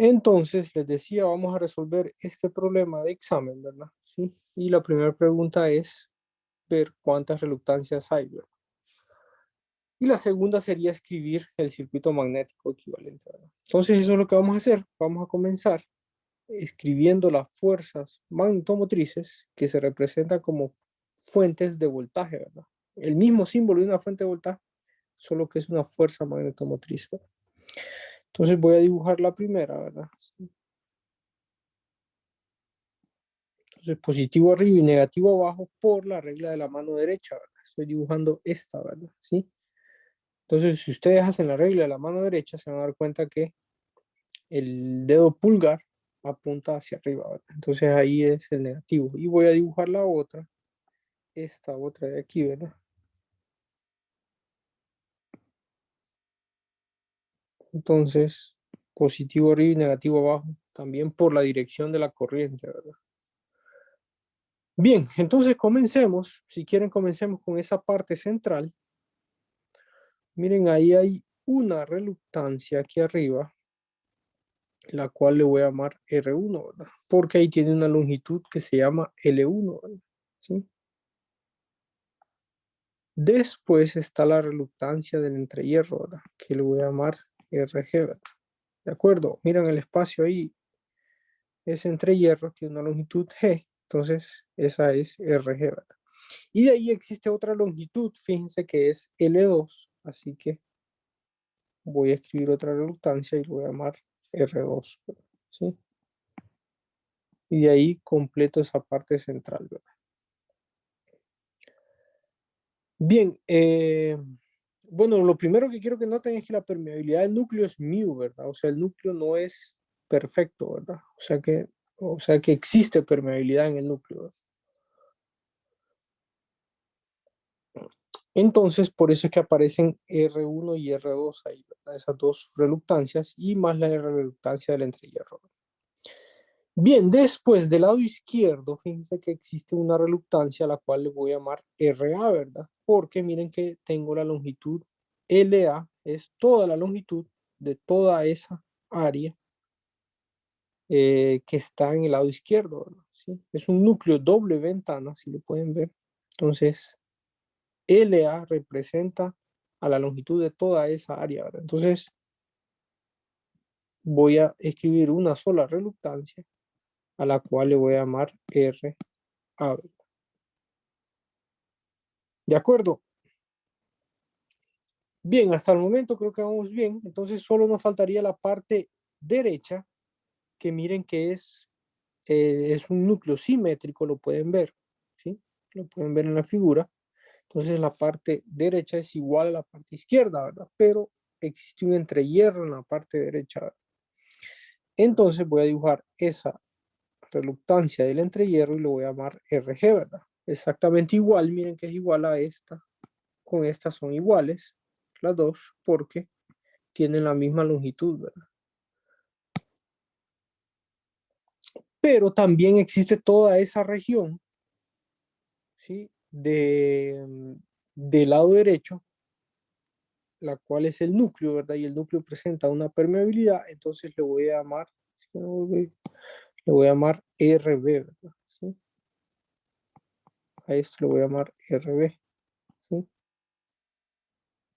Entonces, les decía, vamos a resolver este problema de examen, ¿verdad? Sí. Y la primera pregunta es ver cuántas reluctancias hay, ¿verdad? Y la segunda sería escribir el circuito magnético equivalente, ¿verdad? Entonces, eso es lo que vamos a hacer. Vamos a comenzar escribiendo las fuerzas magnetomotrices que se representan como fuentes de voltaje, ¿verdad? El mismo símbolo de una fuente de voltaje, solo que es una fuerza magnetomotriz, ¿verdad? Entonces voy a dibujar la primera, ¿verdad? Entonces positivo arriba y negativo abajo por la regla de la mano derecha, ¿verdad? Estoy dibujando esta, ¿verdad? ¿Sí? Entonces si ustedes hacen la regla de la mano derecha, se van a dar cuenta que el dedo pulgar apunta hacia arriba, ¿verdad? Entonces ahí es el negativo. Y voy a dibujar la otra, esta otra de aquí, ¿verdad? Entonces, positivo arriba y negativo abajo, también por la dirección de la corriente, ¿verdad? Bien, entonces comencemos. Si quieren, comencemos con esa parte central. Miren, ahí hay una reluctancia aquí arriba, la cual le voy a llamar R1, ¿verdad? Porque ahí tiene una longitud que se llama L1, ¿verdad? ¿Sí? Después está la reluctancia del entrehierro, ¿verdad? Que le voy a llamar RG, ¿verdad? ¿De acuerdo? Miren el espacio ahí. Ese entrehierro tiene una longitud G, entonces esa es RG, ¿verdad? Y de ahí existe otra longitud, fíjense que es L2, así que voy a escribir otra reluctancia y lo voy a llamar R2, ¿sí? Y de ahí completo esa parte central, ¿verdad? Bien, bueno, lo primero que quiero que noten es que la permeabilidad del núcleo es mu, ¿verdad? O sea, el núcleo no es perfecto, ¿verdad? O sea que existe permeabilidad en el núcleo, ¿verdad? Entonces, por eso es que aparecen R1 y R2 ahí, ¿verdad? Esas dos reluctancias y más la reluctancia del entrehierro. Bien, después del lado izquierdo, fíjense que existe una reluctancia a la cual le voy a llamar RA, ¿verdad? Porque miren que tengo la longitud LA, es toda la longitud de toda esa área que está en el lado izquierdo, ¿verdad? ¿Sí? Es un núcleo doble ventana, si lo pueden ver. Entonces, LA representa a la longitud de toda esa área, ¿verdad? Entonces, voy a escribir una sola reluctancia a la cual le voy a llamar RA. ¿De acuerdo? Bien, hasta el momento creo que vamos bien. Entonces, solo nos faltaría la parte derecha, que miren que es un núcleo simétrico, lo pueden ver, ¿sí? Lo pueden ver en la figura. Entonces, la parte derecha es igual a la parte izquierda, ¿verdad? Pero existe un entrehierro en la parte derecha, ¿verdad? Entonces voy a dibujar esa reluctancia del entrehierro y lo voy a llamar RG, ¿verdad? Exactamente igual, miren que es igual a esta, con esta son iguales, las dos, porque tienen la misma longitud, ¿verdad? Pero también existe toda esa región, ¿sí? Del lado derecho, la cual es el núcleo, ¿verdad? Y el núcleo presenta una permeabilidad, entonces le voy a llamar RB, ¿verdad? ¿Sí? A esto le voy a llamar RB, ¿sí?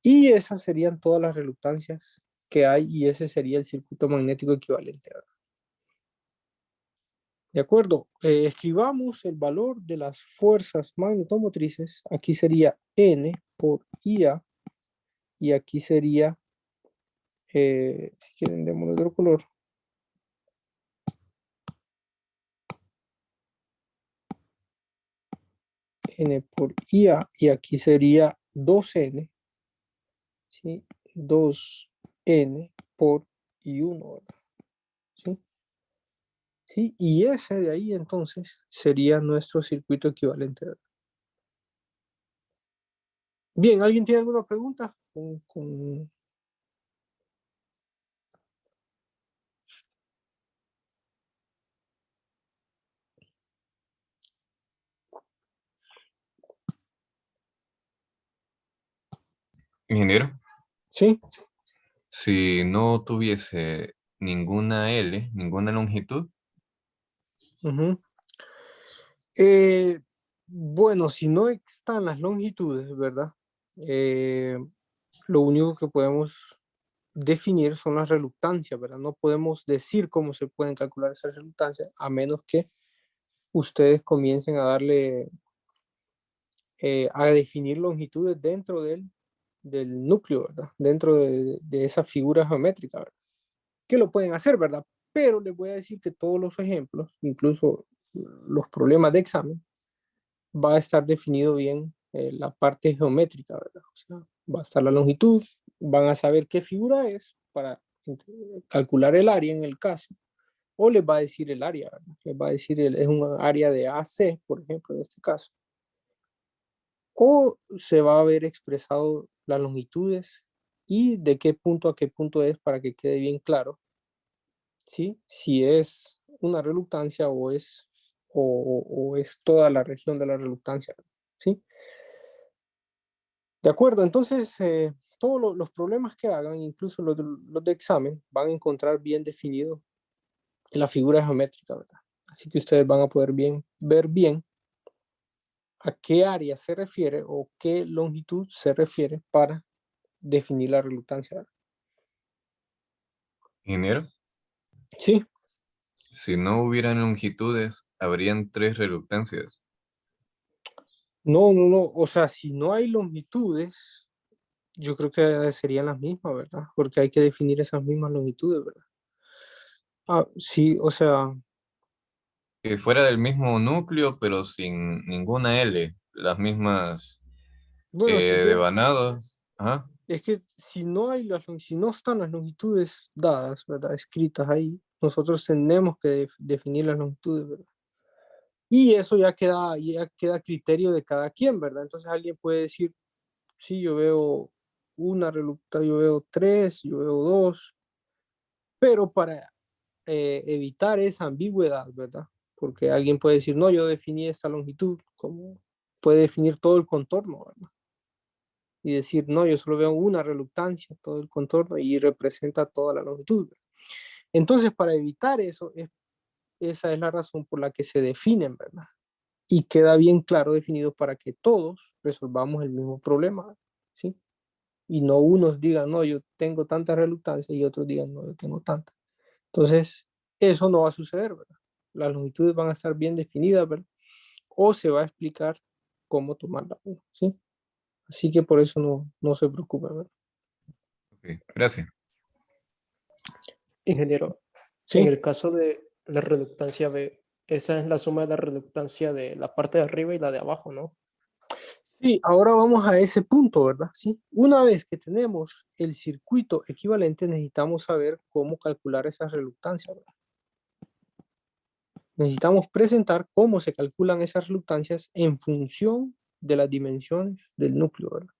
Y esas serían todas las reluctancias que hay y ese sería el circuito magnético equivalente, ¿verdad? ¿De acuerdo? Escribamos el valor de las fuerzas magnetomotrices. Aquí sería N por IA y aquí sería, si quieren, démosle otro color. N por IA y aquí sería 2N, ¿sí? 2N por I1, ¿verdad? ¿Sí? ¿Sí? Y ese de ahí entonces sería nuestro circuito equivalente, ¿verdad? Bien, ¿alguien tiene alguna pregunta? Ingeniero, Sí, si no tuviese ninguna L, ninguna longitud. Ujú. Bueno, si no están las longitudes, ¿verdad? Lo único que podemos definir son las reluctancias, ¿verdad? No podemos decir cómo se pueden calcular esas reluctancias a menos que ustedes comiencen a darle, a definir longitudes dentro del núcleo, ¿verdad? Dentro de esa figura geométrica, ¿verdad? Que lo pueden hacer, ¿verdad? Pero les voy a decir que todos los ejemplos, incluso los problemas de examen, va a estar definido bien la parte geométrica, ¿verdad? O sea, va a estar la longitud, van a saber qué figura es para calcular el área en el caso, o les va a decir el área, ¿verdad? Les va a decir es un área de AC, por ejemplo, en este caso, o se va a haber expresado las longitudes y de qué punto a qué punto es para que quede bien claro, ¿sí? Si es una reluctancia o es toda la región de la reluctancia, ¿sí? De acuerdo, entonces todos los problemas que hagan, incluso los de examen, van a encontrar bien definido la figura geométrica, ¿verdad? Así que ustedes van a poder ver bien a qué área se refiere o qué longitud se refiere para definir la reluctancia, ¿verdad? Ingeniero, Sí, si no hubieran longitudes, habrían tres reluctancias. no, o sea, si no hay longitudes, yo creo que serían las mismas, ¿verdad? Porque hay que definir esas mismas longitudes, ¿verdad? Ah, sí, o sea, Que fuera del mismo núcleo, pero sin ninguna L, las mismas bueno, si quieren, devanados. Ajá. es que si no hay si no están las longitudes dadas, ¿verdad? Escritas ahí, nosotros tenemos que definir las longitudes, ¿verdad? Y eso ya queda a criterio de cada quien, ¿verdad? Entonces alguien puede decir, sí, yo veo una reluctancia, yo veo tres, yo veo dos, pero para evitar esa ambigüedad, ¿verdad? Porque alguien puede decir, no, yo definí esta longitud, como puede definir todo el contorno, ¿verdad? Y decir, no, yo solo veo una reluctancia, todo el contorno y representa toda la longitud. Entonces, para evitar eso, esa es la razón por la que se definen, ¿verdad? Y queda bien claro definido para que todos resolvamos el mismo problema, ¿sí? Y no unos digan, no, yo tengo tanta reluctancia y otros digan, no, yo tengo tanta. Entonces, eso no va a suceder, ¿verdad? Las longitudes van a estar bien definidas, ¿verdad? O se va a explicar cómo tomarla, ¿sí? Así que por eso no se preocupen, ¿verdad? Ok, gracias. Ingeniero, en Sí, el caso de la reductancia B, esa es la suma de la reductancia de la parte de arriba y la de abajo, ¿no? sí, ahora vamos a ese punto, ¿verdad? Sí. Una vez que tenemos el circuito equivalente, necesitamos saber cómo calcular esas reluctancias, ¿verdad? Necesitamos presentar cómo se calculan esas reluctancias en función de las dimensiones del núcleo, ¿verdad?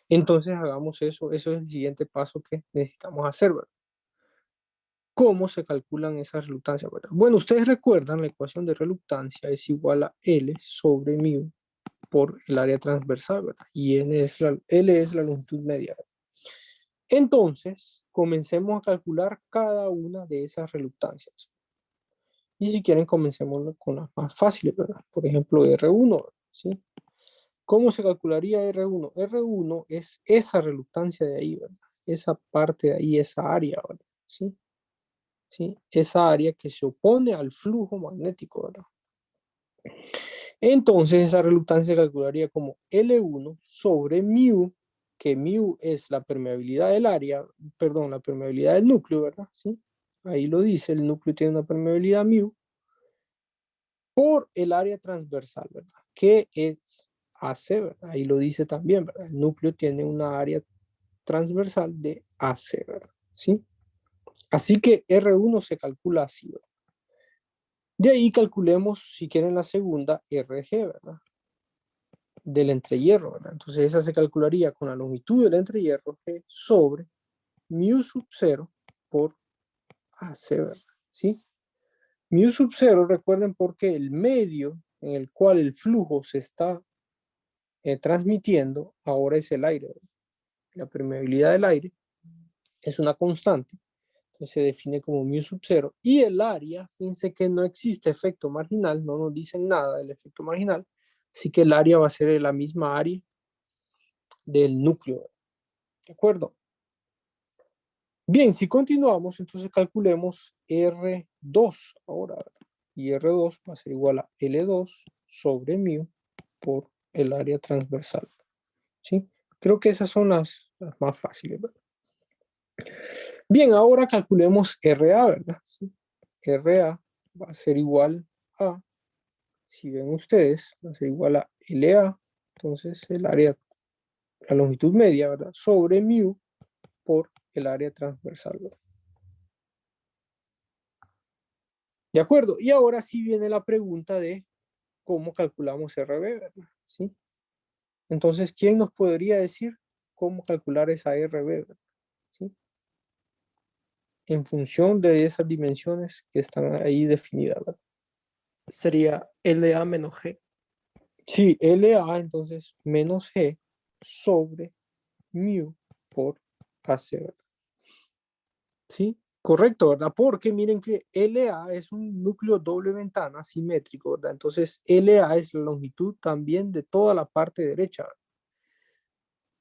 Entonces hagamos eso es el siguiente paso que necesitamos hacer, ¿verdad? ¿Cómo se calculan esas reluctancias, ¿verdad? Bueno, ustedes recuerdan la ecuación de reluctancia es igual a L sobre mu por el área transversal, ¿verdad? Y L es la longitud media, ¿verdad? Entonces, comencemos a calcular cada una de esas reluctancias. Y si quieren, comencemos con las más fáciles, ¿verdad? Por ejemplo, R1, ¿sí? ¿Cómo se calcularía R1? R1 es esa reluctancia de ahí, ¿verdad? Esa parte de ahí, esa área, ¿verdad? ¿Sí? ¿Sí? Esa área que se opone al flujo magnético, ¿verdad? Entonces, esa reluctancia se calcularía como L1 sobre mu, que mu es la permeabilidad del área, perdón, la permeabilidad del núcleo, ¿verdad? ¿Sí? Ahí lo dice, el núcleo tiene una permeabilidad mu, por el área transversal, ¿verdad? Que es AC, ¿verdad? Ahí lo dice también, ¿verdad? El núcleo tiene una área transversal de AC, ¿verdad? ¿Sí? Así que R1 se calcula así, ¿verdad? De ahí calculemos, si quieren, la segunda RG, ¿verdad? Del entrehierro, ¿verdad? Entonces esa se calcularía con la longitud del entrehierro G sobre mu sub 0 por AC, ¿verdad? ¿Sí? Mu sub 0, recuerden, porque el medio en el cual el flujo se está transmitiendo ahora es el aire, ¿verdad? La permeabilidad del aire es una constante. se define como mu sub 0. Y el área, fíjense que no existe efecto marginal, no nos dicen nada del efecto marginal, así que el área va a ser la misma área del núcleo. ¿De acuerdo? Bien, si continuamos, entonces calculemos R2 ahora. Y R2 va a ser igual a L2 sobre mu por el área transversal. ¿Sí? Creo que esas son las más fáciles, ¿verdad? Bien, ahora calculemos RA, ¿verdad? ¿Sí? RA va a ser igual a, si ven ustedes, va a ser igual a LA, entonces el área, la longitud media, ¿verdad? Sobre mu por el área transversal, ¿verdad? ¿De acuerdo? Y ahora sí viene la pregunta de cómo calculamos RB, ¿verdad? ¿Sí? Entonces, ¿quién nos podría decir cómo calcular esa RB, ¿verdad? ¿Sí? En función de esas dimensiones que están ahí definidas, ¿verdad? Sería LA menos G. Sí, LA entonces menos G sobre mu por AC, ¿verdad? Sí, correcto, ¿verdad? Porque miren que LA es un núcleo doble ventana simétrico, ¿verdad? Entonces LA es la longitud también de toda la parte derecha, ¿verdad?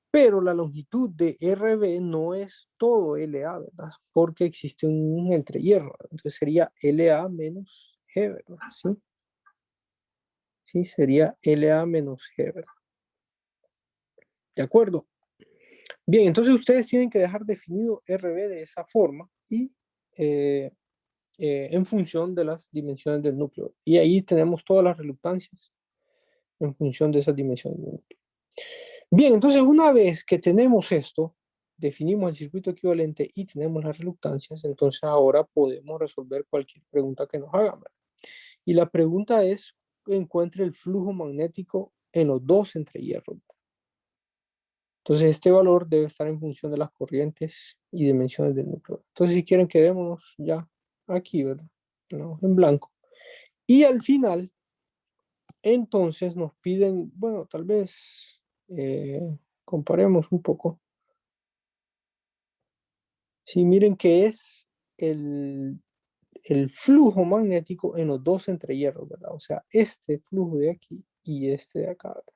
Pero la longitud de RB no es todo LA, ¿verdad? Porque existe un entrehierro, ¿verdad? Entonces sería LA menos G, ¿verdad? ¿Sí? Sí, sería LA menos G, ¿verdad? ¿De acuerdo? Bien, entonces ustedes tienen que dejar definido RB de esa forma y en función de las dimensiones del núcleo. Y ahí tenemos todas las reluctancias en función de esas dimensiones del núcleo. Bien, entonces una vez que tenemos esto, definimos el circuito equivalente y tenemos las reluctancias, entonces ahora podemos resolver cualquier pregunta que nos hagan, ¿verdad? Y la pregunta es, encuentre el flujo magnético en los dos entrehierros. Entonces este valor debe estar en función de las corrientes y dimensiones del núcleo. Entonces si quieren quedémonos ya aquí, ¿verdad? ¿No? En blanco. Y al final, entonces nos piden, bueno, tal vez comparemos un poco. Si miren que es el flujo magnético en los dos entrehierros, ¿verdad? O sea, este flujo de aquí y este de acá, ¿verdad?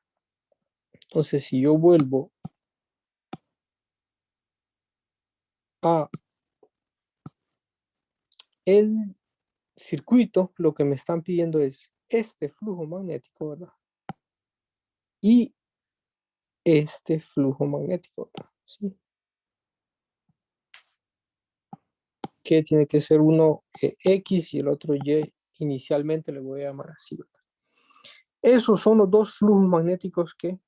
Entonces si yo vuelvo a el circuito, lo que me están pidiendo es este flujo magnético, ¿verdad? Y este flujo magnético, ¿verdad? ¿Sí? Que tiene que ser uno X y el otro Y. Inicialmente le voy a llamar así, ¿verdad? Esos son los dos flujos magnéticos que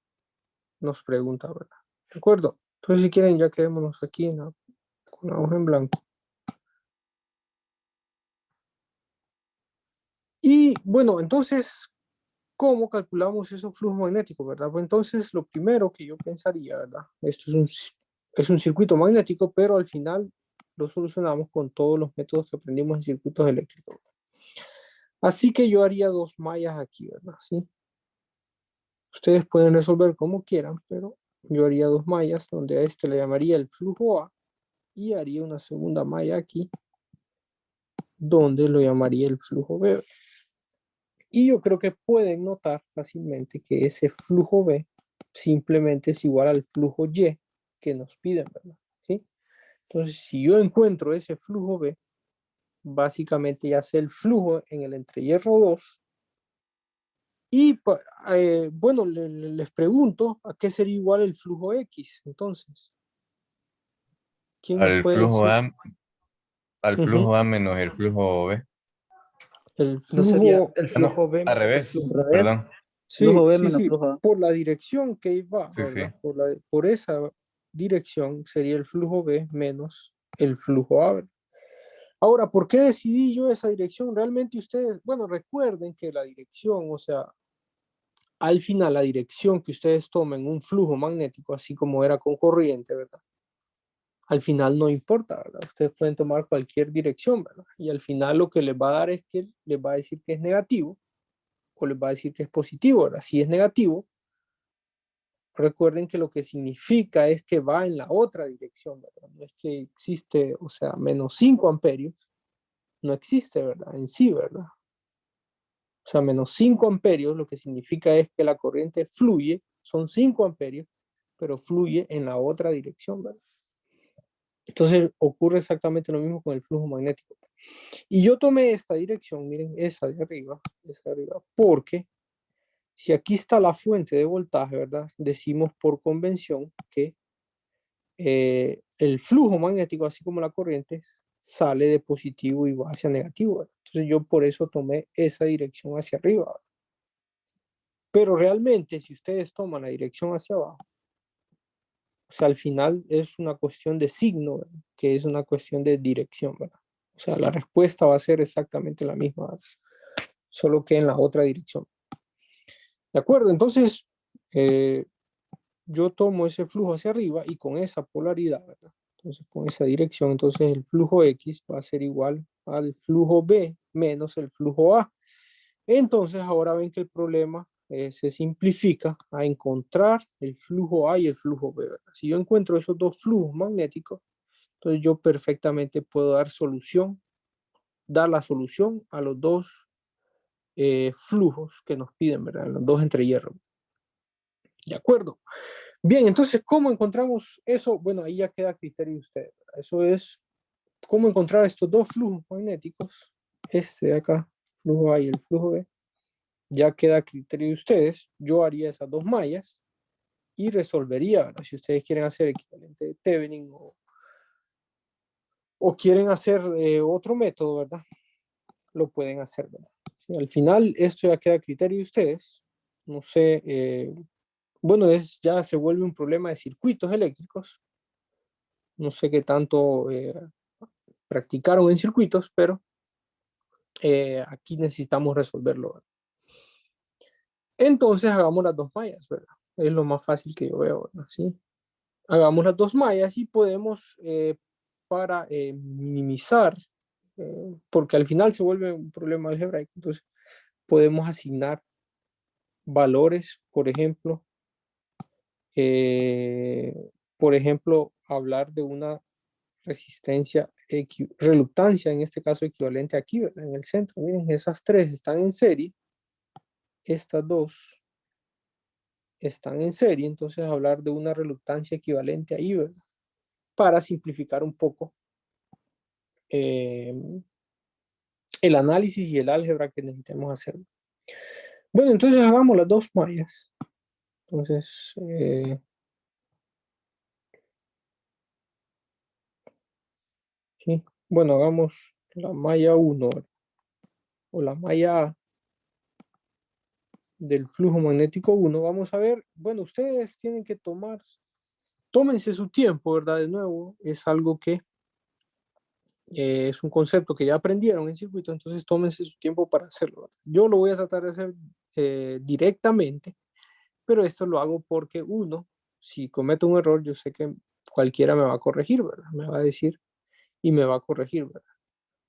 nos pregunta, ¿verdad? ¿De acuerdo? Entonces si quieren ya quedémonos aquí con la hoja en blanco. Y bueno, entonces, ¿cómo calculamos esos flujos magnéticos, verdad? Pues entonces, lo primero que yo pensaría, ¿verdad? Esto es un circuito magnético, pero al final lo solucionamos con todos los métodos que aprendimos en circuitos eléctricos. Así que yo haría dos mallas aquí, ¿verdad? ¿Sí? Ustedes pueden resolver como quieran, pero yo haría dos mallas donde a este le llamaría el flujo A y haría una segunda malla aquí donde lo llamaría el flujo B. Y yo creo que pueden notar fácilmente que ese flujo B simplemente es igual al flujo Y que nos piden, ¿verdad? ¿Sí? Entonces, si yo encuentro ese flujo B, básicamente ya sé el flujo en el entrehierro 2. Y bueno, les pregunto a qué sería igual el flujo X. Entonces, ¿quién me Al puede flujo decir? A, al flujo A menos el flujo B. El No sería flujo, el Ah, no, flujo B al menos el revés, flujo. Al revés, perdón. sí, flujo B sí, menos sí, flujo A. por la dirección que va, Sí, sí. ¿verdad? Por esa dirección sería el flujo B menos el flujo A, ¿verdad? Ahora, ¿por qué decidí yo esa dirección? Realmente ustedes, bueno, recuerden que la dirección, o sea, al final la dirección que ustedes tomen un flujo magnético, así como era con corriente, ¿verdad? Al final no importa, ¿verdad? Ustedes pueden tomar cualquier dirección, ¿verdad? Y al final lo que les va a dar es que les va a decir que es negativo o les va a decir que es positivo, ¿verdad? Si es negativo, recuerden que lo que significa es que va en la otra dirección, ¿verdad? No es que existe, o sea, menos 5 amperios, no existe, ¿verdad? En sí, ¿verdad? O sea, menos 5 amperios lo que significa es que la corriente fluye, son 5 amperios, pero fluye en la otra dirección, ¿verdad? Entonces ocurre exactamente lo mismo con el flujo magnético. Y yo tomé esta dirección, miren, esa de arriba, porque si aquí está la fuente de voltaje, ¿verdad? Decimos por convención que el flujo magnético, así como la corriente, sale de positivo y va hacia negativo, ¿verdad? Entonces yo por eso tomé esa dirección hacia arriba, ¿verdad? Pero realmente, si ustedes toman la dirección hacia abajo, o sea, al final es una cuestión de signo, ¿verdad? Que es una cuestión de dirección, ¿verdad? O sea, la respuesta va a ser exactamente la misma, ¿verdad? Solo que en la otra dirección. ¿De acuerdo? Entonces, yo tomo ese flujo hacia arriba y con esa polaridad, ¿verdad? Entonces, con esa dirección, entonces el flujo X va a ser igual al flujo B menos el flujo A. Entonces, ahora ven que el problema se simplifica a encontrar el flujo A y el flujo B, ¿verdad? Si yo encuentro esos dos flujos magnéticos, entonces yo perfectamente puedo dar la solución a los dos flujos que nos piden, ¿verdad? Los dos entre hierro. ¿De acuerdo? Bien, entonces, ¿cómo encontramos eso? Bueno, ahí ya queda a criterio de ustedes, ¿verdad? Eso es cómo encontrar estos dos flujos magnéticos, este de acá, flujo A y el flujo B, ya queda a criterio de ustedes. Yo haría esas dos mallas y resolvería, ¿verdad? Si ustedes quieren hacer equivalente de Thevenin o quieren hacer otro método, ¿verdad? Lo pueden hacer, ¿verdad? Sí, al final, esto ya queda a criterio de ustedes. No sé, bueno, ya se vuelve un problema de circuitos eléctricos. No sé qué tanto practicaron en circuitos, pero aquí necesitamos resolverlo, ¿verdad? Entonces hagamos las dos mallas, ¿verdad? Es lo más fácil que yo veo, ¿verdad? ¿Sí? Hagamos las dos mallas y podemos, para minimizar, porque al final se vuelve un problema algebraico, entonces podemos asignar valores, por ejemplo, hablar de una reluctancia, en este caso equivalente aquí, ¿verdad? En el centro. Miren, esas tres están en serie, estas dos están en serie, entonces hablar de una reluctancia equivalente ahí, ¿verdad? Para simplificar un poco el análisis y el álgebra que necesitemos hacer. Bueno, entonces hagamos las dos mallas. Entonces, sí. Bueno, hagamos la malla 1 o la malla A del flujo magnético 1. Vamos a ver, bueno, ustedes tienen que tómense su tiempo, ¿verdad? De nuevo, es algo que es un concepto que ya aprendieron en circuito, entonces tómense su tiempo para hacerlo, ¿verdad? Yo lo voy a tratar de hacer directamente, pero esto lo hago porque uno, si cometo un error, yo sé que cualquiera me va a corregir, ¿verdad? Me va a decir y me va a corregir, ¿verdad?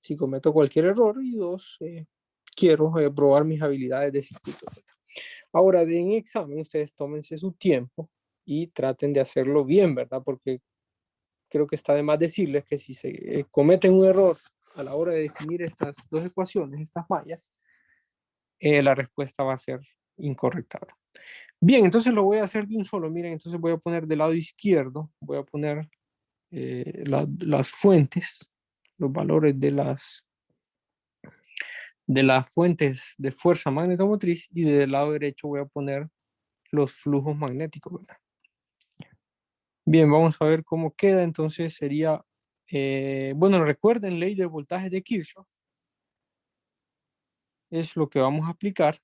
Si cometo cualquier error, y dos, quiero probar mis habilidades de circuito, ¿verdad? Ahora, en examen, ustedes tómense su tiempo y traten de hacerlo bien, ¿verdad? Porque creo que está de más decirles que si se cometen un error a la hora de definir estas dos ecuaciones, estas mallas, la respuesta va a ser incorrecta. Bien, entonces lo voy a hacer de un solo. Miren, entonces voy a poner del lado izquierdo, voy a poner las fuentes, los valores de las fuentes de fuerza magnetomotriz, y del lado derecho voy a poner los flujos magnéticos, ¿verdad? Bien, vamos a ver cómo queda. Entonces sería, bueno, recuerden, ley de voltaje de Kirchhoff. Es lo que vamos a aplicar.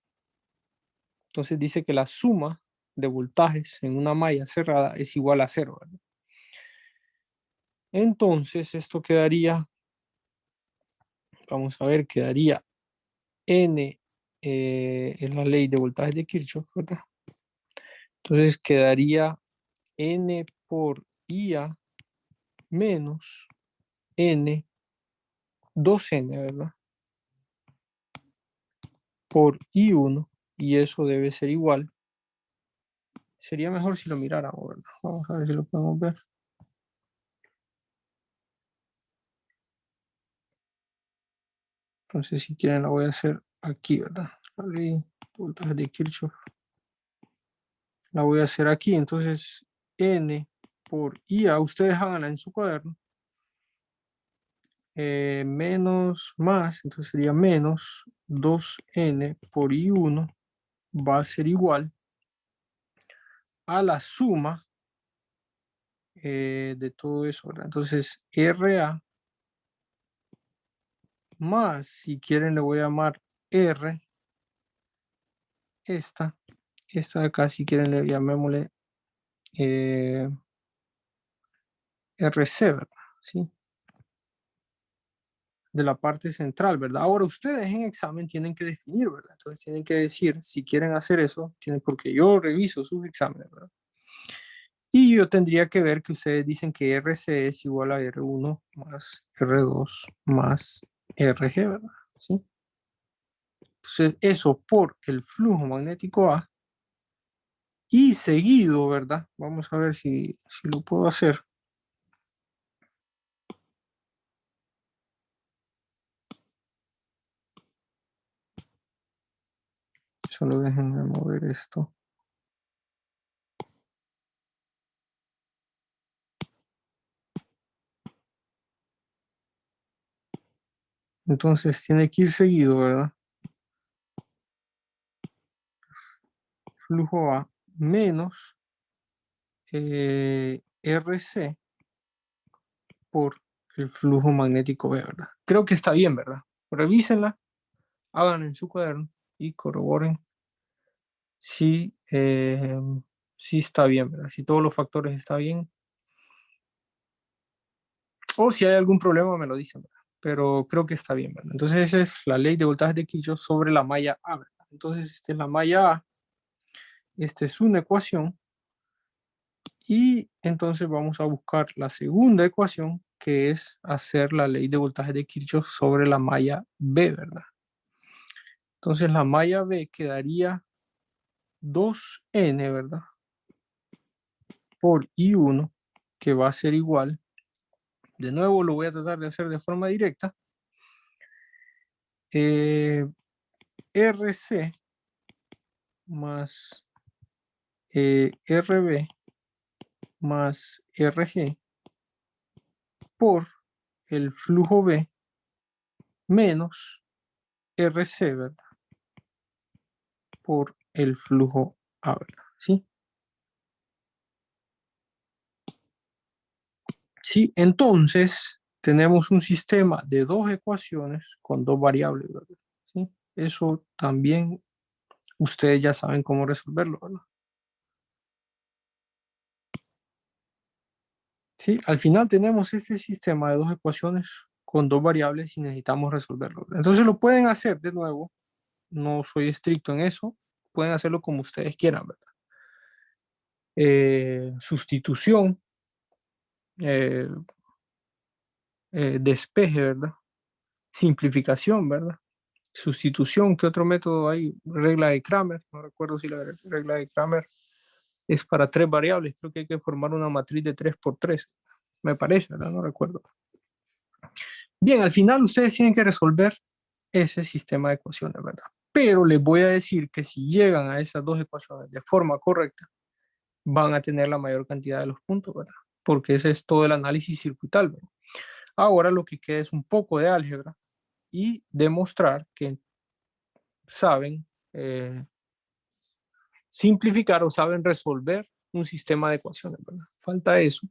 Entonces dice que la suma de voltajes en una malla cerrada es igual a 0, ¿verdad? Entonces esto quedaría, vamos a ver, quedaría N en la ley de voltaje de Kirchhoff, ¿verdad? Entonces quedaría N por IA menos N, 2N, ¿verdad? Por I1, y eso debe ser igual Sería mejor si lo miráramos, ¿verdad? Vamos a ver si lo podemos ver. Entonces, si quieren, la voy a hacer aquí, ¿verdad? La ley de voltaje de Kirchhoff. La voy a hacer aquí. Entonces, N por IA, ustedes háganla en su cuaderno. Menos más, entonces sería menos 2N por I1 va a ser igual a la suma de todo eso, ¿verdad? Entonces, RA más, si quieren le voy a llamar R, esta de acá, si quieren le llamémosle RC, ¿verdad? ¿Sí? De la parte central, ¿verdad? Ahora ustedes en examen tienen que definir, ¿verdad? Entonces tienen que decir, si quieren hacer eso, tienen, porque yo reviso sus exámenes, ¿verdad? Y yo tendría que ver que ustedes dicen que RC es igual a R1 más R2 más RG, ¿verdad? ¿Sí? Entonces, eso por el flujo magnético A y seguido, ¿verdad? Vamos a ver si lo puedo hacer. Solo déjenme mover esto. Entonces, tiene que ir seguido, ¿verdad? Flujo A menos RC por el flujo magnético B, ¿verdad? Creo que está bien, ¿verdad? Revísenla, hagan en su cuaderno y corroboren si, si está bien, ¿verdad? Si todos los factores están bien. O si hay algún problema me lo dicen, ¿verdad? Pero creo que está bien, ¿verdad? Entonces esa es la ley de voltaje de Kirchhoff sobre la malla A, ¿verdad? Entonces esta es la malla A, esta es una ecuación y entonces vamos a buscar la segunda ecuación que es hacer la ley de voltaje de Kirchhoff sobre la malla B, ¿verdad? Entonces la malla B quedaría 2N, ¿verdad? Por I1, que va a ser igual. De nuevo lo voy a tratar de hacer de forma directa. RC más RB más RG por el flujo B menos RC, ¿verdad? Por el flujo A, ¿verdad? ¿Sí? Sí, entonces tenemos un sistema de dos ecuaciones con dos variables, ¿verdad? ¿Sí? Eso también ustedes ya saben cómo resolverlo, ¿verdad? Sí, al final tenemos este sistema de dos ecuaciones con dos variables y necesitamos resolverlo. Entonces lo pueden hacer de nuevo, no soy estricto en eso, pueden hacerlo como ustedes quieran, ¿verdad? Sustitución, despeje, ¿verdad? Simplificación, ¿verdad? Sustitución, ¿qué otro método hay? Regla de Kramer, no recuerdo si la regla de Kramer es para tres variables, creo que hay que formar una matriz de 3×3, me parece, ¿verdad? No recuerdo. Bien, al final ustedes tienen que resolver ese sistema de ecuaciones, ¿verdad? Pero les voy a decir que si llegan a esas dos ecuaciones de forma correcta, van a tener la mayor cantidad de los puntos, ¿verdad? Porque ese es todo el análisis circuital, ¿verdad? Ahora lo que queda es un poco de álgebra y demostrar que saben simplificar o saben resolver un sistema de ecuaciones, ¿verdad? Falta eso,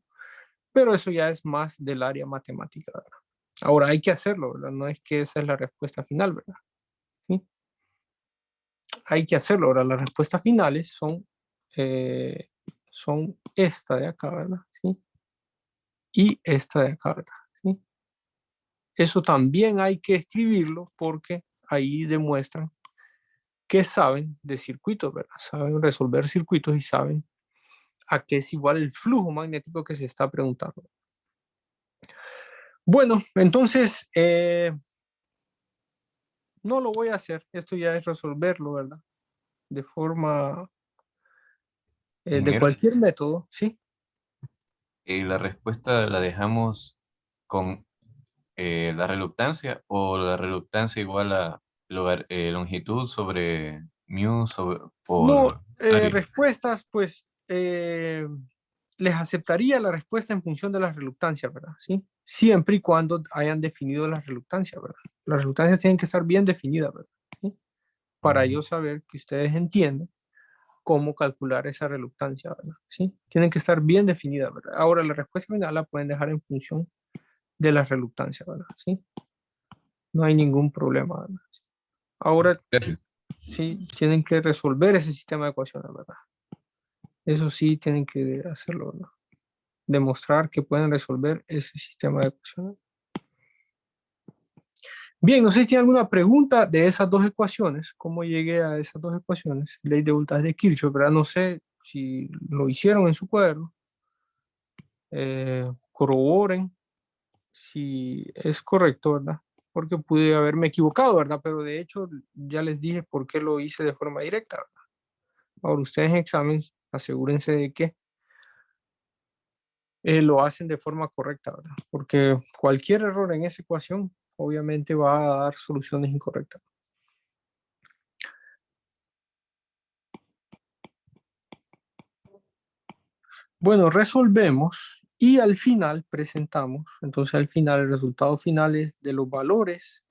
pero eso ya es más del área matemática, ¿verdad? Ahora hay que hacerlo, ¿verdad? No es que esa es la respuesta final, ¿verdad? ¿Sí? Hay que hacerlo. Ahora las respuestas finales son esta de acá, ¿verdad? ¿Sí? Y esta de acá, ¿verdad? ¿Sí? Eso también hay que escribirlo porque ahí demuestran que saben de circuitos, ¿verdad? Saben resolver circuitos y saben a qué es igual el flujo magnético que se está preguntando. Bueno, entonces no lo voy a hacer. Esto ya es resolverlo, ¿verdad? De forma de Ingeniero, cualquier método, ¿sí? ¿la respuesta la dejamos con la reluctancia o la reluctancia igual a longitud sobre mu No, por área? respuestas, pues, les aceptaría la respuesta en función de las reluctancias, ¿verdad? ¿Sí? Siempre y cuando hayan definido las reluctancias, ¿verdad? Las reluctancias tienen que estar bien definidas, ¿verdad? ¿Sí? Para yo saber que ustedes entienden cómo calcular esa reluctancia, ¿verdad? ¿Sí? Tienen que estar bien definidas, ¿verdad? Ahora, la respuesta final la pueden dejar en función de las reluctancias, ¿verdad? ¿Sí? No hay ningún problema, ¿verdad? Ahora, Gracias. sí, tienen que resolver ese sistema de ecuaciones, ¿verdad? Eso sí, tienen que hacerlo, ¿verdad? Demostrar que pueden resolver ese sistema de ecuaciones. Bien, no sé si tiene alguna pregunta de esas dos ecuaciones, cómo llegué a esas dos ecuaciones, ley de voltaje de Kirchhoff, ¿verdad? No sé si lo hicieron en su cuaderno, corroboren si es correcto, ¿verdad? Porque pude haberme equivocado, ¿verdad? Pero de hecho ya les dije por qué lo hice de forma directa, ¿verdad? Ahora ustedes en examen asegúrense de que lo hacen de forma correcta, ¿verdad? Porque cualquier error en esa ecuación obviamente va a dar soluciones incorrectas. Bueno, resolvemos y al final presentamos, entonces al final el resultado final es de los valores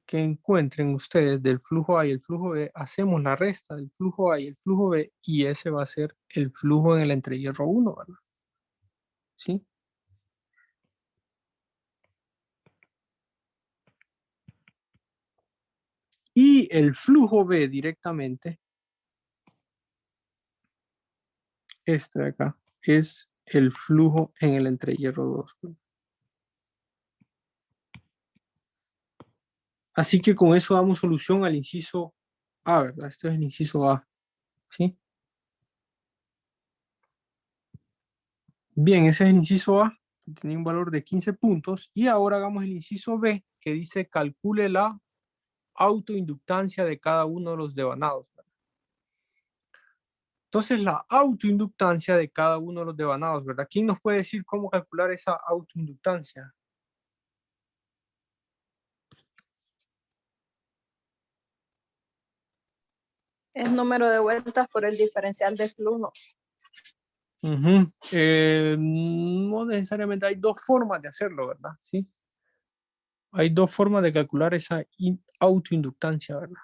que encuentren ustedes del flujo A y el flujo B, hacemos la resta del flujo A y el flujo B y ese va a ser el flujo en el entrehierro 1, ¿verdad? ¿Sí? Y el flujo B directamente, este de acá, es el flujo en el entrehierro 2. Así que con eso damos solución al inciso A, ¿verdad? Este es el inciso A, ¿sí? Bien, ese es el inciso A, tenía un valor de 15 puntos. Y ahora hagamos el inciso B, que dice calcule la autoinductancia de cada uno de los devanados. Entonces, la autoinductancia de cada uno de los devanados, ¿verdad? ¿Quién nos puede decir cómo calcular esa autoinductancia? Es número de vueltas por el diferencial de flujo. No necesariamente, hay dos formas de hacerlo, ¿verdad? Sí. Hay dos formas de calcular esa autoinductancia, ¿verdad?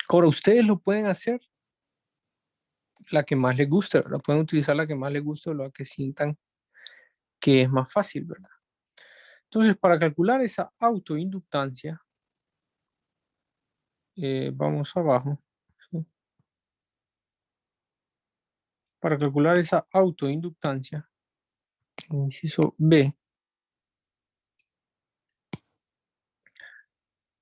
Ahora, ustedes lo pueden hacer la que más les guste, ¿verdad? Pueden utilizar la que más les guste o la que sientan que es más fácil, ¿verdad? Entonces, para calcular esa autoinductancia, vamos abajo, ¿sí? Para calcular esa autoinductancia, inciso B,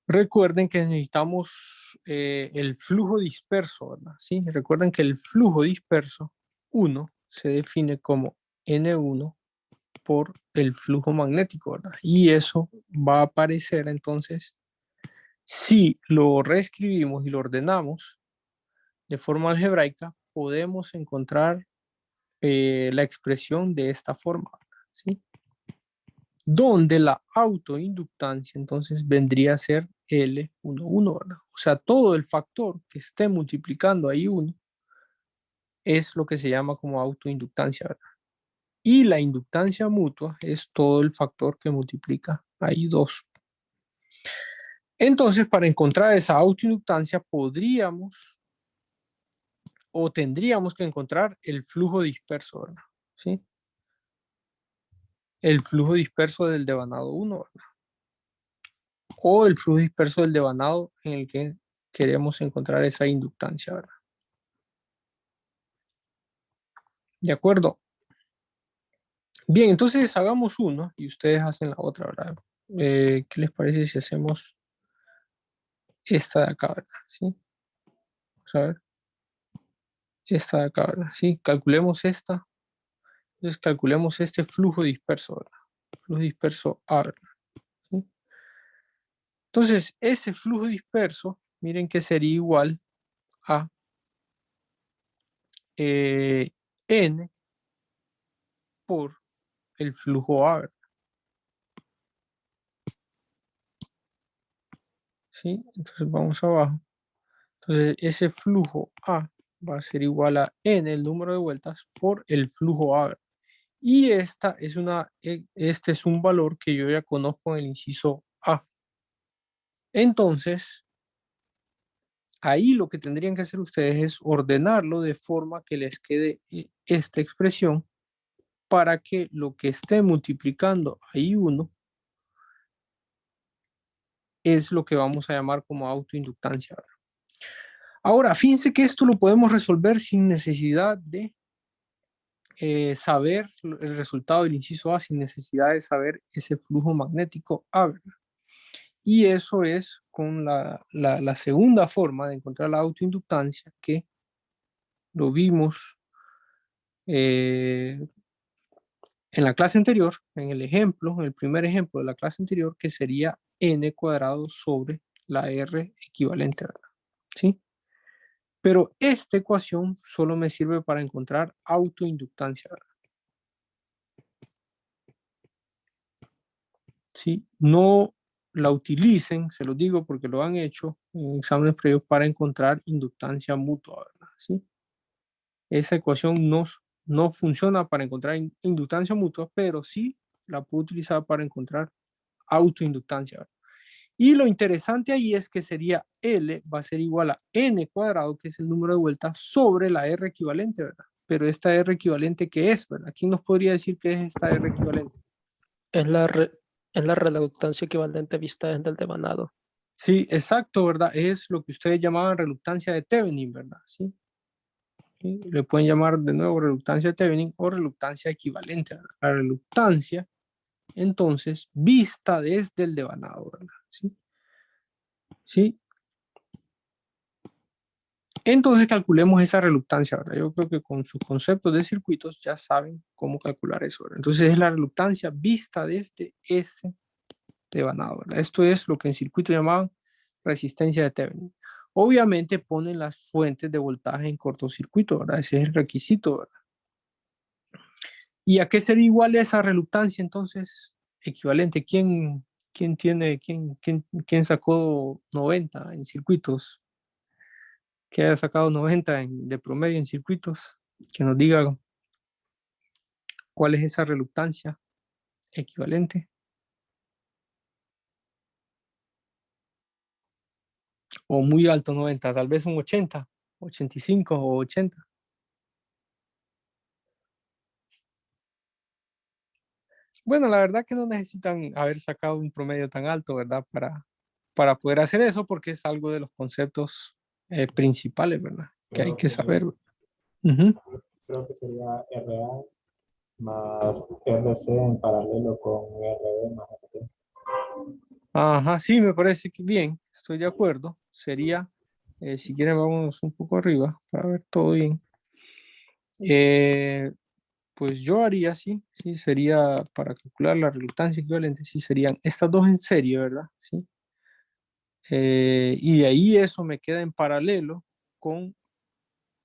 recuerden que necesitamos el flujo disperso, ¿verdad? ¿Sí? Recuerden que el flujo disperso 1 se define como N1 por el flujo magnético, ¿verdad? Y eso va a aparecer entonces, si lo reescribimos y lo ordenamos de forma algebraica, podemos encontrar la expresión de esta forma, ¿sí? Donde la autoinductancia entonces vendría a ser L11, ¿verdad? O sea, todo el factor que esté multiplicando ahí 1 es lo que se llama como autoinductancia, ¿verdad? Y la inductancia mutua es todo el factor que multiplica ahí 2. Entonces, para encontrar esa autoinductancia podríamos o tendríamos que encontrar el flujo disperso, ¿verdad? ¿Sí? El flujo disperso del devanado 1, ¿verdad? O el flujo disperso del devanado en el que queremos encontrar esa inductancia, ¿verdad? ¿De acuerdo? Bien, entonces hagamos uno y ustedes hacen la otra, ¿verdad? ¿Qué les parece si hacemos esta de acá, ¿verdad? ¿Sí? Vamos a ver. Esta de acá, ¿verdad? Sí, calculemos esta. Entonces calculemos este flujo disperso, ¿verdad? Flujo disperso A, ¿verdad? ¿Sí? Entonces, ese flujo disperso, miren que sería igual a N por el flujo A, ¿verdad? ¿Sí? Entonces vamos abajo. Entonces, ese flujo A va a ser igual a N, el número de vueltas, por el flujo A, ¿verdad? Y este es un valor que yo ya conozco en el inciso A. Entonces, ahí lo que tendrían que hacer ustedes es ordenarlo de forma que les quede esta expresión para que lo que esté multiplicando a I1 es lo que vamos a llamar como autoinductancia. Ahora, fíjense que esto lo podemos resolver sin necesidad de saber el resultado del inciso A, sin necesidad de saber ese flujo magnético A, ¿verdad? Y eso es con la segunda forma de encontrar la autoinductancia, que lo vimos en la clase anterior, en el primer ejemplo de la clase anterior, que sería n cuadrado sobre la r equivalente, ¿verdad? ¿Sí? Pero esta ecuación solo me sirve para encontrar autoinductancia, ¿verdad? ¿Sí? No la utilicen, se los digo porque lo han hecho en exámenes previos, para encontrar inductancia mutua, ¿verdad? ¿Sí? Esa ecuación no funciona para encontrar inductancia mutua, pero sí la puedo utilizar para encontrar autoinductancia, ¿verdad? Y lo interesante ahí es que sería L va a ser igual a N cuadrado, que es el número de vueltas, sobre la R equivalente, ¿verdad? Pero esta R equivalente, ¿qué es, verdad? ¿Quién nos podría decir qué es esta R equivalente? Es es la reductancia equivalente vista desde el devanado. Sí, exacto, ¿verdad? Es lo que ustedes llamaban reluctancia de Thevenin, ¿verdad? Sí. ¿Sí? Le pueden llamar de nuevo reluctancia de Thevenin o reluctancia equivalente, ¿verdad? La reluctancia, entonces, vista desde el devanado, ¿verdad? ¿Sí? ¿Sí? Entonces calculemos esa reluctancia, ¿verdad? Yo creo que con sus conceptos de circuitos ya saben cómo calcular eso, ¿verdad? Entonces es la reluctancia vista desde ese devanado, ¿verdad? Esto es lo que en circuito llamaban resistencia de Thevenin. Obviamente ponen las fuentes de voltaje en cortocircuito, ¿verdad? Ese es el requisito, ¿verdad? ¿Y a qué sería igual esa reluctancia entonces? Equivalente. ¿Quién sacó 90 en circuitos? Que haya sacado 90 de promedio en circuitos, que nos diga cuál es esa reluctancia equivalente. O muy alto 90, tal vez un 80, 85 o 80. Bueno, la verdad que no necesitan haber sacado un promedio tan alto, ¿verdad? Para poder hacer eso, porque es algo de los conceptos principales, ¿verdad? Que hay que saber. Uh-huh. Creo que sería RA más RC en paralelo con RB más RT. Ajá, sí, me parece que bien, estoy de acuerdo. Sería, si quieren, vamos un poco arriba para ver todo bien. Pues yo haría así, sí, sería para calcular la reluctancia equivalente, sí, serían estas dos en serie, ¿verdad? Sí. Y de ahí eso me queda en paralelo con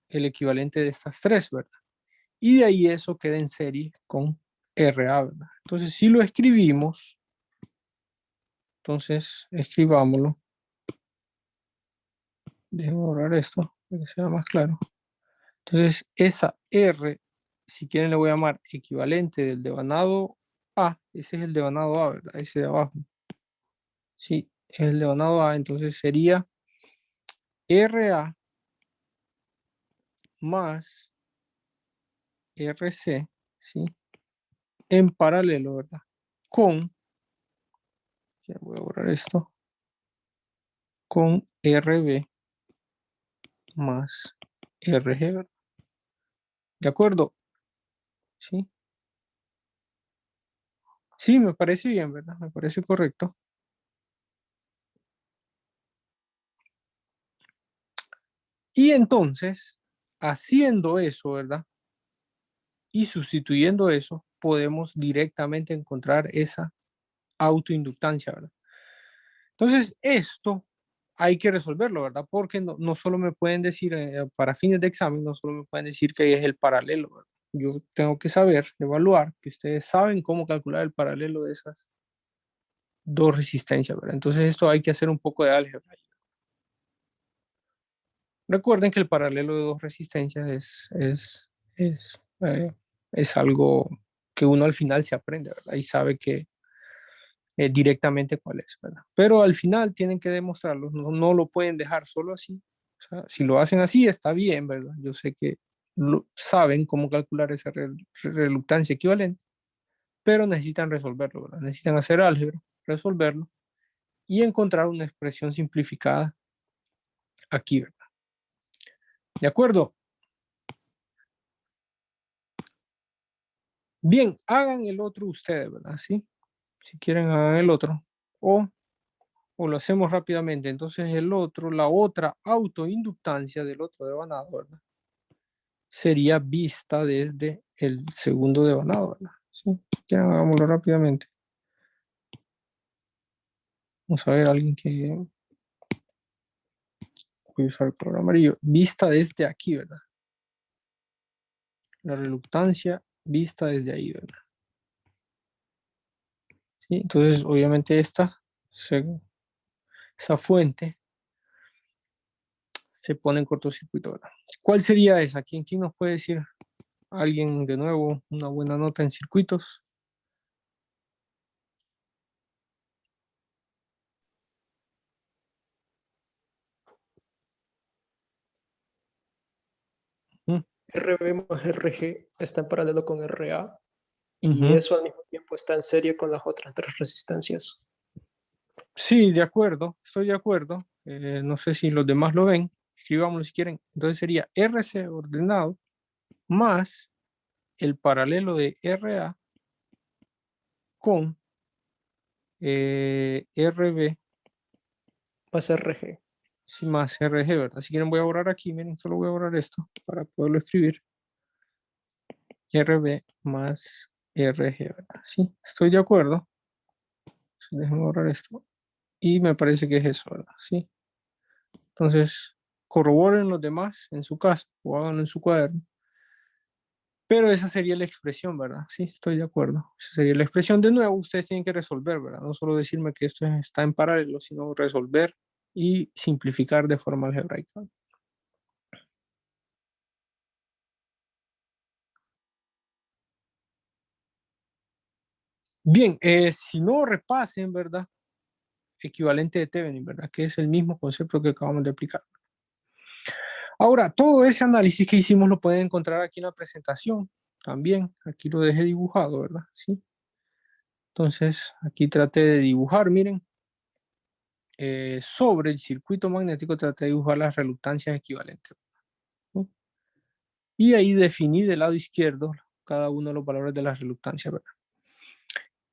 el equivalente de estas tres, ¿verdad? Y de ahí eso queda en serie con RA, ¿verdad? Entonces, si lo escribimos, entonces escribámoslo. Déjenme borrar esto para que sea más claro. Entonces, esa R, si quieren le voy a llamar equivalente del devanado A. Ese es el devanado A, ¿verdad? Ese de abajo. Sí, es el devanado A. Entonces sería RA más RC, ¿sí? En paralelo, ¿verdad? Con, ya voy a borrar esto, con RB más RG, ¿verdad? ¿De acuerdo? Sí. Sí, me parece bien, ¿verdad? Me parece correcto. Y entonces, haciendo eso, ¿verdad? Y sustituyendo eso, podemos directamente encontrar esa autoinductancia, ¿verdad? Entonces, esto hay que resolverlo, ¿verdad? Porque no solo me pueden decir, para fines de examen, no solo me pueden decir que es el paralelo, ¿verdad? Yo tengo que saber, evaluar, que ustedes saben cómo calcular el paralelo de esas dos resistencias, ¿verdad? Entonces, esto hay que hacer un poco de álgebra. Recuerden que el paralelo de dos resistencias es algo que uno al final se aprende, ¿verdad? Y sabe que directamente cuál es, ¿verdad? Pero al final tienen que demostrarlo, no lo pueden dejar solo así. O sea, si lo hacen así está bien, ¿verdad? Yo sé que saben cómo calcular esa reluctancia equivalente, pero necesitan resolverlo, ¿verdad? Necesitan hacer álgebra, resolverlo y encontrar una expresión simplificada aquí, ¿verdad? ¿De acuerdo? Bien, hagan el otro ustedes, ¿verdad? ¿Sí? Si quieren, hagan el otro. O lo hacemos rápidamente. Entonces el otro, la otra autoinductancia del otro devanado, ¿verdad? Sería vista desde el segundo devanado, ¿verdad? ¿Sí? Ya hagámoslo rápidamente. Vamos a ver a alguien que voy a usar el programa amarillo. Vista desde aquí, ¿verdad? La reluctancia vista desde ahí, ¿verdad? ¿Sí? Entonces, obviamente esa fuente se pone en cortocircuito, ¿verdad? ¿Cuál sería esa? ¿Quién nos puede decir? ¿Alguien de nuevo una buena nota en circuitos? RB más RG está en paralelo con RA y Ujú. eso al mismo tiempo está en serie con las otras tres resistencias. Sí, de acuerdo, estoy de acuerdo. No sé si los demás lo ven. Escribámoslo si quieren. Entonces sería RC ordenado más el paralelo de RA con RB Más RG. sí, más RG, ¿verdad? Si quieren voy a borrar aquí, miren, solo voy a borrar esto para poderlo escribir. RB más RG, ¿verdad? Sí, estoy de acuerdo. Déjenme borrar esto. Y me parece que es eso, ¿verdad? Sí. Entonces, corroboren los demás en su casa o háganlo en su cuaderno. Pero esa sería la expresión, ¿verdad? Sí, estoy de acuerdo. Esa sería la expresión. De nuevo, ustedes tienen que resolver, ¿verdad? No solo decirme que esto está en paralelo, sino resolver y simplificar de forma algebraica. Bien, si no repasen, ¿verdad? Equivalente de Thevenin, ¿verdad? Que es el mismo concepto que acabamos de aplicar. Ahora, todo ese análisis que hicimos lo pueden encontrar aquí en la presentación. También, aquí lo dejé dibujado, ¿verdad? Sí. Entonces, aquí traté de dibujar, miren, sobre el circuito magnético traté de dibujar las reluctancias equivalentes. ¿Sí? Y ahí definí del lado izquierdo cada uno de los valores de las reluctancias, ¿verdad?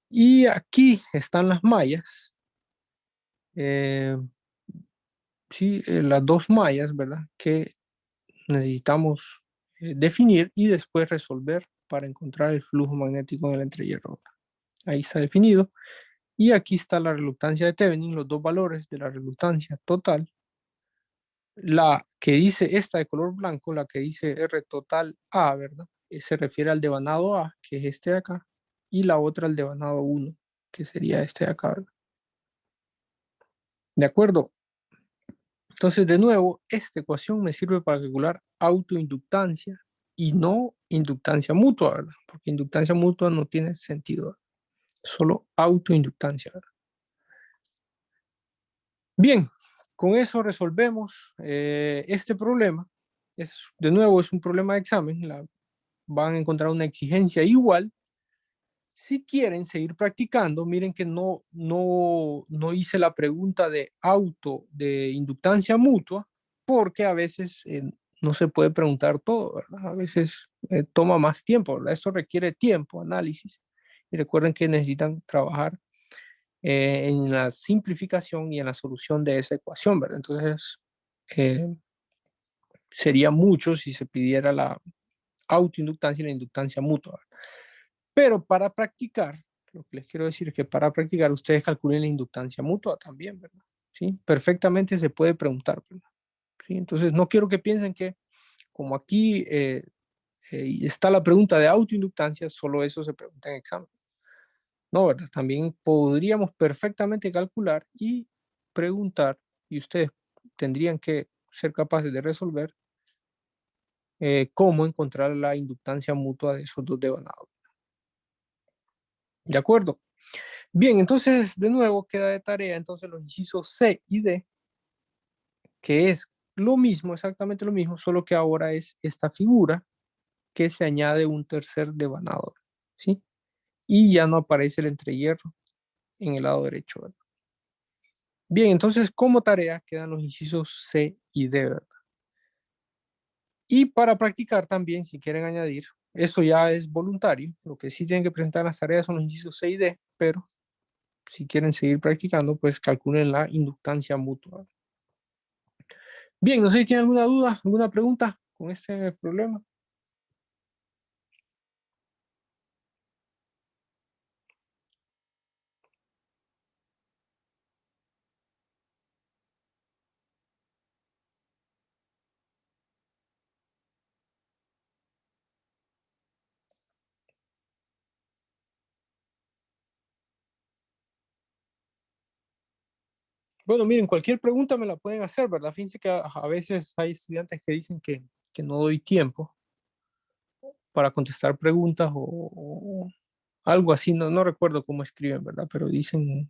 Y aquí están las mallas. Sí, las dos mallas, ¿verdad? Que necesitamos definir y después resolver para encontrar el flujo magnético en el entrehierro. Ahí está definido. Y aquí está la reluctancia de Thevenin, los dos valores de la reluctancia total. La que dice esta de color blanco, la que dice R total A, ¿verdad? Se refiere al devanado A, que es este de acá, y la otra al devanado 1, que sería este de acá, ¿verdad? ¿De acuerdo? Entonces, de nuevo, esta ecuación me sirve para calcular autoinductancia y no inductancia mutua, ¿verdad? Porque inductancia mutua no tiene sentido, ¿verdad? Solo autoinductancia, ¿verdad? Bien, con eso resolvemos este problema. De nuevo, es un problema de examen. Van a encontrar una exigencia igual. Si quieren seguir practicando, miren que no hice la pregunta de inductancia mutua, porque a veces no se puede preguntar todo, ¿verdad? A veces toma más tiempo, ¿verdad? Eso requiere tiempo, análisis. Y recuerden que necesitan trabajar en la simplificación y en la solución de esa ecuación, ¿verdad? Entonces, sería mucho si se pidiera la autoinductancia y la inductancia mutua. Pero para practicar, lo que les quiero decir es que para practicar ustedes calculen la inductancia mutua también, ¿verdad? ¿Sí? Perfectamente se puede preguntar, ¿verdad? ¿Sí? Entonces no quiero que piensen que como aquí está la pregunta de autoinductancia, solo eso se pregunta en examen. No, ¿verdad? También podríamos perfectamente calcular y preguntar, y ustedes tendrían que ser capaces de resolver cómo encontrar la inductancia mutua de esos dos devanados. ¿De acuerdo? Bien, entonces de nuevo queda de tarea entonces los incisos C y D, que es lo mismo, exactamente lo mismo, solo que ahora es esta figura que se añade un tercer devanador, ¿sí? Y ya no aparece el entrehierro en el lado derecho, ¿verdad? Bien, entonces como tarea quedan los incisos C y D, ¿verdad? Y para practicar también, si quieren añadir, eso ya es voluntario, lo que sí tienen que presentar en las tareas son los incisos C y D, pero si quieren seguir practicando, pues calculen la inductancia mutua. Bien, no sé si tienen alguna duda, alguna pregunta con este problema. Bueno, miren, cualquier pregunta me la pueden hacer, ¿verdad? Fíjense que a veces hay estudiantes que dicen que no doy tiempo para contestar preguntas o algo así, no recuerdo cómo escriben, ¿verdad? Pero dicen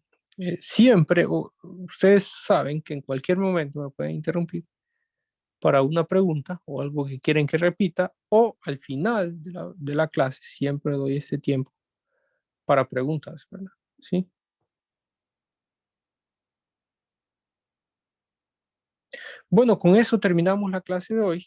siempre, o ustedes saben que en cualquier momento me pueden interrumpir para una pregunta o algo que quieren que repita, o al final de la clase siempre doy este tiempo para preguntas, ¿verdad? ¿Sí? Bueno, con eso terminamos la clase de hoy.